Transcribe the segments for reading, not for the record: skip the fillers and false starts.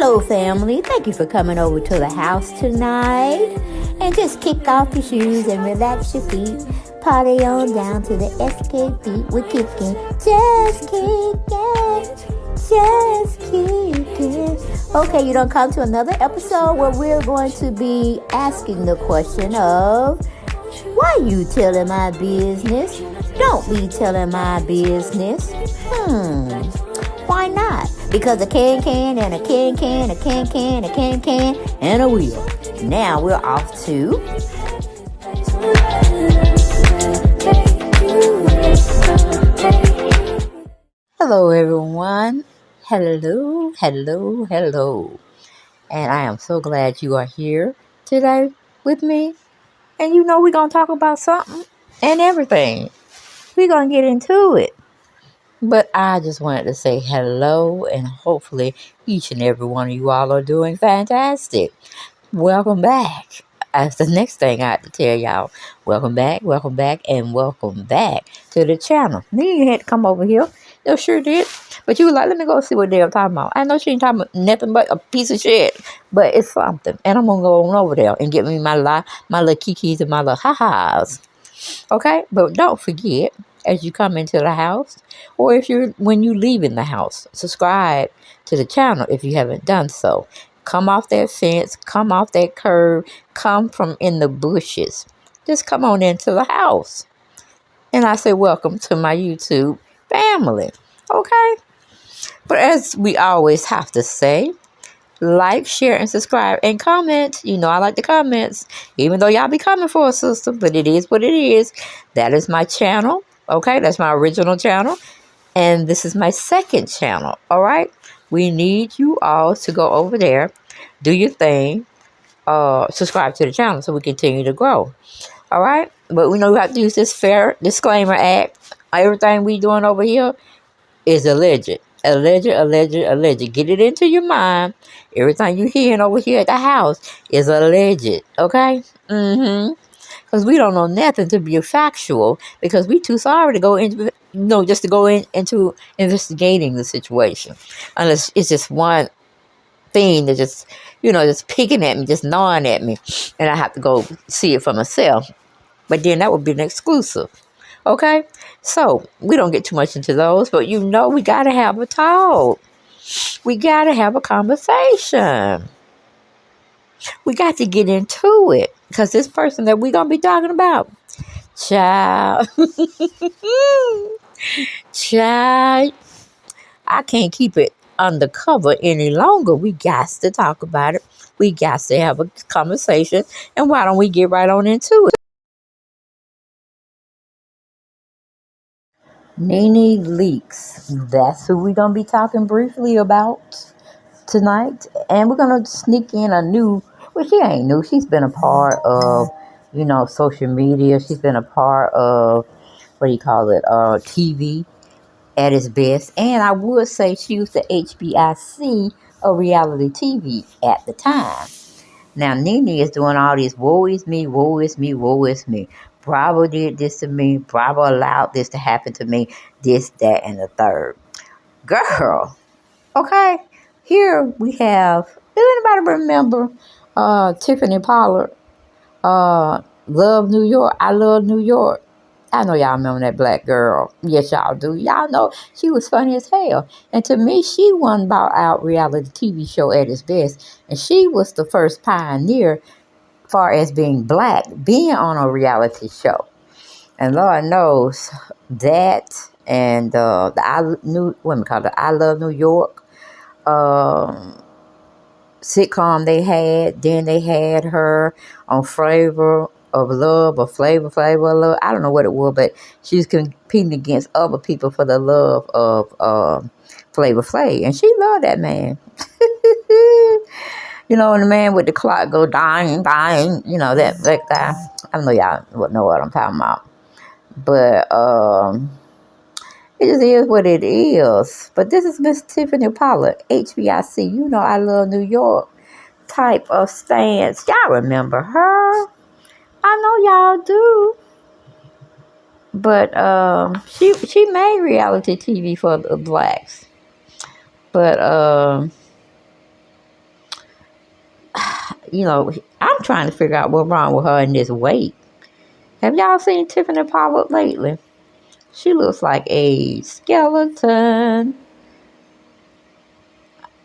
Hello, family. Thank you for coming over to the house tonight. And just kick off your shoes and relax your feet. Party on down to the SK beat. We're kicking, just kicking, just kicking. Okay, you don't come to another episode where we're going to be asking the question of, why you telling my business? Don't be telling my business. Why not? Because a can and a can, a can, and a wheel. Now we're off to... Hello, everyone. Hello. And I am so glad you are here today with me. And you know we're going to talk about something and everything. We're going to get into it. But I just wanted to say hello, and hopefully each and every one of you all are doing fantastic. Welcome back. That's the next thing I have to tell y'all. Welcome back, and welcome back to the channel. Nene had to come over here. No, sure did. But you were like, let me go see what they're talking about. I know she ain't talking about nothing but a piece of shit. But it's something. And I'm going to go on over there and get me my little kikis and my little ha-has. Okay? But don't forget, as you come into the house, or when you leave in the house, subscribe to the channel if you haven't done so. Come off that fence, come off that curb, come from in the bushes. Just come on into the house. And I say welcome to my YouTube family. Okay? But as we always have to say, like, share, and subscribe, and comment. You know I like the comments, even though y'all be coming for a sister, but it is what it is. That is my channel, okay? That's my original channel, and this is my second channel, all right? We need you all to go over there, do your thing, subscribe to the channel so we continue to grow, all right? But we know we have to use this fair disclaimer act. Everything we doing over here is alleged. Alleged. Get it into your mind. Everything you hearing over here at the house is alleged. Okay? Because we don't know nothing to be factual. Because we too sorry to go into, just to go into investigating the situation. Unless it's just one thing that just picking at me, just gnawing at me. And I have to go see it for myself. But then that would be an exclusive. Okay? So, we don't get too much into those, but we got to have a talk. We got to have a conversation. We got to get into it. Because this person that we're going to be talking about, child, I can't keep it undercover any longer. We got to talk about it. We got to have a conversation. And why don't we get right on into it? Nene Leaks. That's who we're going to be talking briefly about tonight. And we're going to sneak in she ain't new. She's been a part of, social media. She's been a part of, TV at its best. And I would say she was the HBIC of reality TV at the time. Now, Nene is doing all this, woe is me, woe is me, woe is me. Bravo did this to me. Bravo allowed this to happen to me. This, that, and the third. Girl, okay. Here we have, does anybody remember Tiffany Pollard? Love New York. I love New York. I know y'all remember that black girl. Yes, y'all do. Y'all know she was funny as hell. And to me, she won bought out reality TV show at its best. And she was the first pioneer far as being black, being on a reality show. And Lord knows that and the I Love New York sitcom they had. Then they had her on Flavor of Love or Flavor of Love. I don't know what it was, but she was competing against other people for the love of Flavor Flav. And she loved that man. And the man with the clock go dying, that guy. I don't know y'all know what I'm talking about. But it just is what it is. But this is Miss Tiffany Pollard, HBIC, I love New York type of stance. Y'all remember her? I know y'all do. But she made reality TV for the blacks. But I'm trying to figure out what's wrong with her in this weight. Have y'all seen Tiffany Pollard lately? She looks like a skeleton.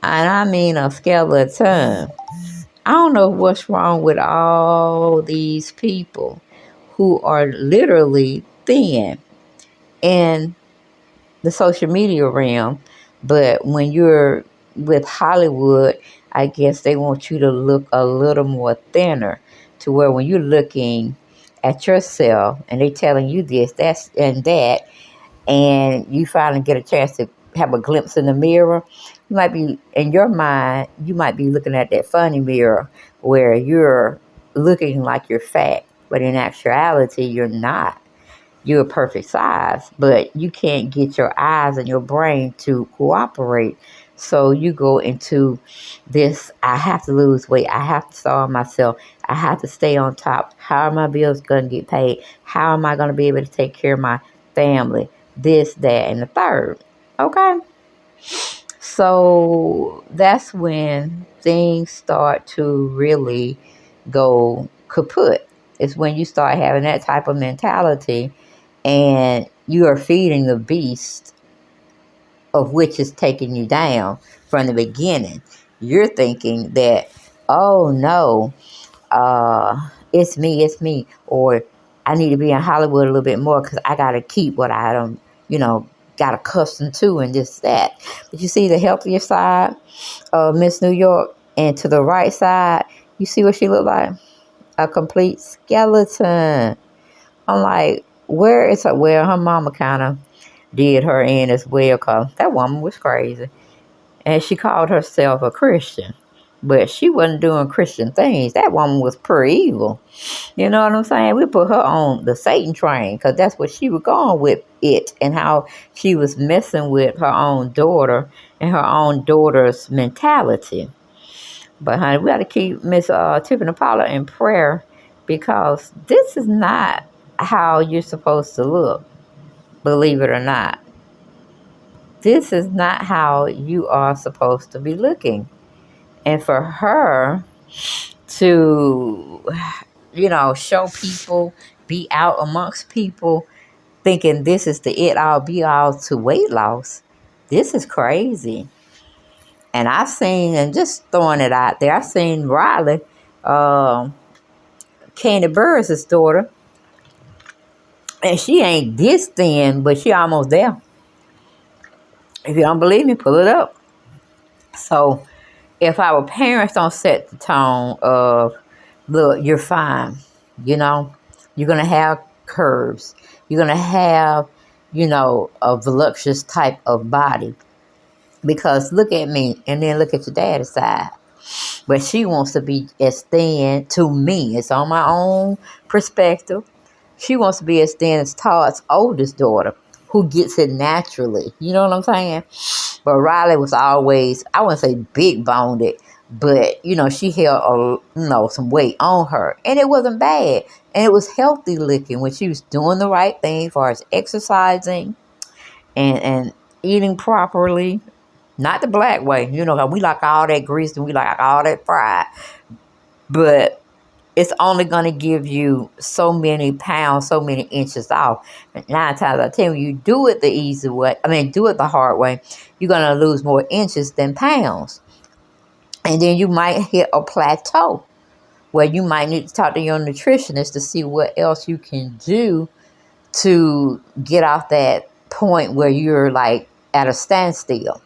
And I mean a skeleton. I don't know what's wrong with all these people who are literally thin in the social media realm. But when you're with Hollywood, I guess they want you to look a little more thinner, to where when you're looking at yourself and they telling you this, that's, and that, and you finally get a chance to have a glimpse in the mirror, you might be, in your mind, you might be looking at that funny mirror where you're looking like you're fat, but in actuality, you're not. You're a perfect size, but you can't get your eyes and your brain to cooperate. So you go into this, I have to lose weight. I have to starve myself. I have to stay on top. How are my bills going to get paid? How am I going to be able to take care of my family? This, that, and the third. Okay? So that's when things start to really go kaput. It's when you start having that type of mentality and you are feeding the beast of which is taking you down from the beginning. You're thinking that, oh no, it's me, or I need to be in Hollywood a little bit more because I got to keep what I don't, got accustomed to and this, that. But you see the healthier side of Miss New York, and to the right side, you see what she looked like? A complete skeleton. I'm like, where is her? Well, her mama kind of did her in as well, because that woman was crazy. And she called herself a Christian. But she wasn't doing Christian things. That woman was pure evil. You know what I'm saying? We put her on the Satan train because that's what she was going with it, and how she was messing with her own daughter and her own daughter's mentality. But honey, we got to keep Miss Tiffany Pollard in prayer, because this is not how you're supposed to look, believe it or not. This is not how you are supposed to be looking. And for her to, show people, be out amongst people, thinking this is the it all be all to weight loss, this is crazy. And I've seen, and just throwing it out there, I've seen Riley, Candy Burris' daughter, and she ain't this thin, but she almost there. If you don't believe me, pull it up. So if our parents don't set the tone of, look, you're fine, you're going to have curves, you're going to have, a voluptuous type of body. Because look at me, and then look at your daddy's side. But she wants to be as thin, to me, it's on my own perspective. She wants to be as thin as Todd's oldest daughter, who gets it naturally. You know what I'm saying? But Riley was always, I wouldn't say big boned, but, she held, some weight on her. And it wasn't bad. And it was healthy looking when she was doing the right thing, as far as exercising and eating properly. Not the black way. We like all that grease and we like all that fried. But it's only going to give you so many pounds, so many inches off. 9 times out of 10, when you do it the easy way, do it the hard way, you're going to lose more inches than pounds. And then you might hit a plateau where you might need to talk to your nutritionist to see what else you can do to get off that point where you're like at a standstill.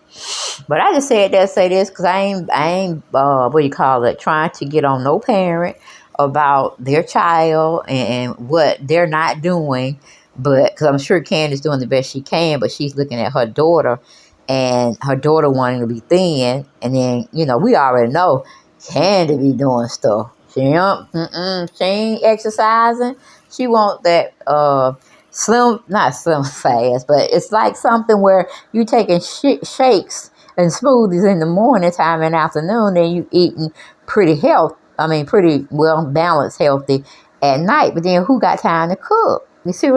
But I just said that, say this, because I ain't trying to get on no parent about their child and what they're not doing. But because I'm sure Candace's doing the best she can, but she's looking at her daughter, and her daughter wanting to be thin. And then, we already know Candace be doing stuff. She ain't exercising. She want that not slim fast, but it's like something where you taking shakes and smoothies in the morning time and afternoon, and you eating pretty well balanced, healthy at night. But then who got time to cook? You see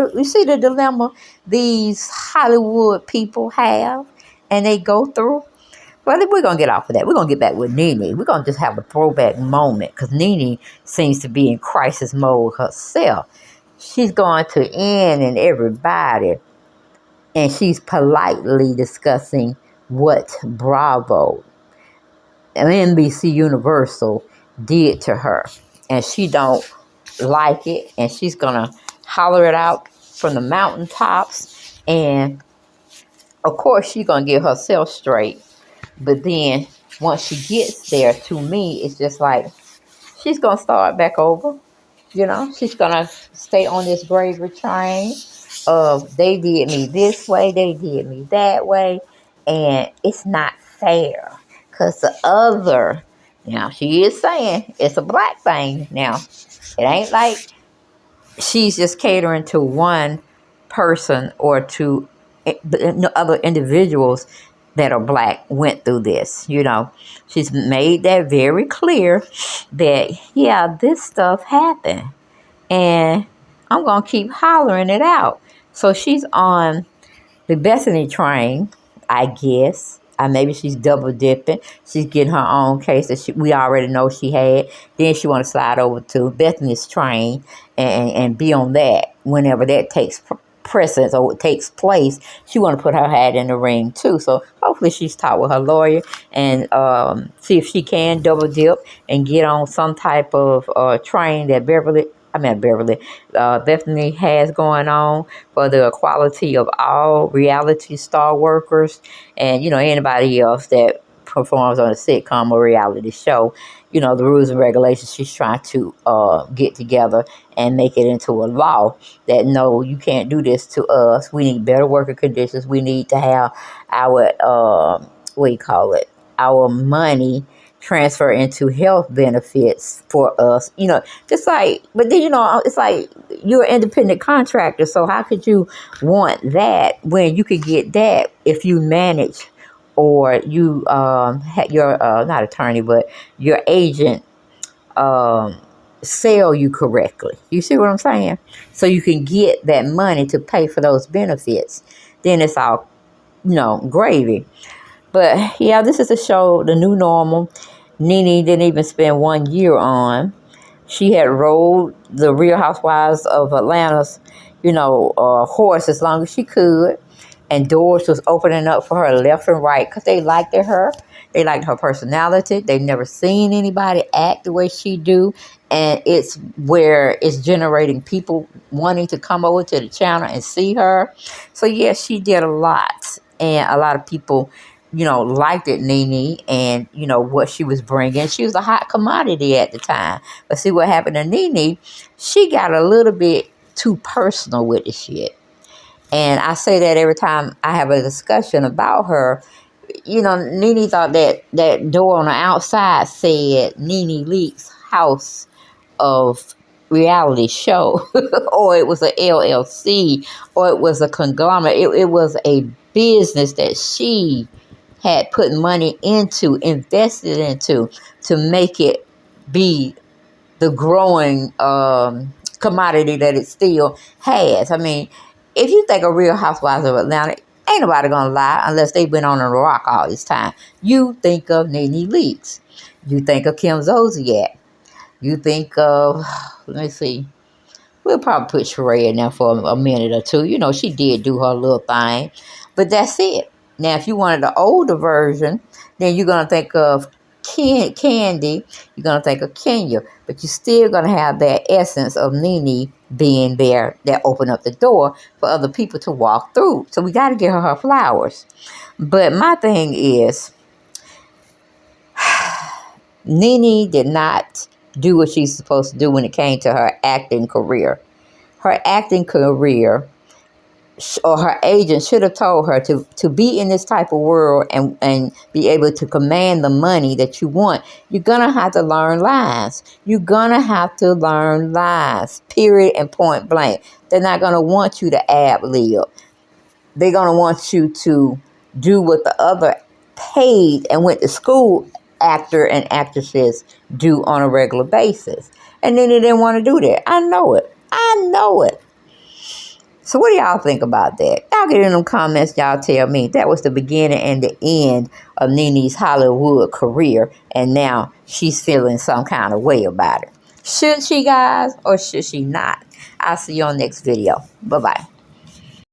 the dilemma these Hollywood people have and they go through. Well, we're going to get off of that. We're going to get back with Nene. We're going to just have a throwback moment because Nene seems to be in crisis mode herself. She's going to and everybody, and she's politely discussing what Bravo and NBC Universal did to her. And she don't like it, and she's going to holler it out from the mountaintops. And, of course, she's going to get herself straight. But then once she gets there, to me, it's just like she's going to start back over. You know, she's going to stay on this gravy train of they did me this way, they did me that way. And it's not fair because the other, now she is saying it's a black thing. Now, it ain't like she's just catering to one person or to other individuals that are black went through this. You know, she's made that very clear that, yeah, this stuff happened. And I'm going to keep hollering it out. So she's on the Bethany train, I guess. Maybe she's double dipping. She's getting her own case that we already know she had. Then she want to slide over to Bethany's train and be on that whenever that takes precedence or it takes place. She want to put her hat in the ring too. So hopefully she's talked with her lawyer and see if she can double dip and get on some type of train that Bethany has going on for the equality of all reality star workers and, you know, anybody else that performs on a sitcom or reality show. You know, the rules and regulations she's trying to get together and make it into a law that, no, you can't do this to us. We need better working conditions. We need to have our, our money transfer into health benefits for us, you know, just like, but then, you know, it's like you're an independent contractor. So how could you want that when you could get that if you manage or you had your, not attorney, but your agent sell you correctly? You see what I'm saying? So you can get that money to pay for those benefits. Then it's all, you know, gravy. But yeah, this is a show, the new normal. Nene didn't even spend 1 year on. She had rode the Real Housewives of Atlanta's, you know, horse as long as she could. And doors was opening up for her left and right because they liked her. They liked her personality. They've never seen anybody act the way she do. And it's where it's generating people wanting to come over to the channel and see her. So, yeah, she did a lot. And a lot of people, you know, liked it, Nene, and, you know, what she was bringing. She was a hot commodity at the time. But see what happened to Nene, she got a little bit too personal with the shit. And I say that every time I have a discussion about her. You know, Nene thought that door on the outside said Nene Leakes House of Reality Show, or it was a LLC, or it was a conglomerate. It was a business that she had put money into, invested into, to make it be the growing commodity that it still has. I mean, if you think of Real Housewives of Atlanta, ain't nobody gonna lie unless they've been on a rock all this time. You think of Nene Leakes. You think of Kim Zolciak. You think of, let me see, we'll probably put Sheree in there for a minute or two. You know, she did do her little thing. But that's it. Now, if you wanted the older version, then you're going to think of Candy. You're going to think of Kenya. But you're still going to have that essence of Nene being there that opened up the door for other people to walk through. So we got to give her flowers. But my thing is, Nene did not do what she's supposed to do when it came to her acting career. Her acting career, or her agent should have told her to be in this type of world and be able to command the money that you want. You're going to have to learn lines. You're going to have to learn lines, period and point blank. They're not going to want you to ad-lib. They're going to want you to do what the other paid and went to school actor and actresses do on a regular basis. And then they didn't want to do that. I know it. So what do y'all think about that? Y'all get in them comments. Y'all tell me. That was the beginning and the end of Nene's Hollywood career. And now she's feeling some kind of way about it. Should she, guys, or should she not? I'll see you on next video. Bye-bye.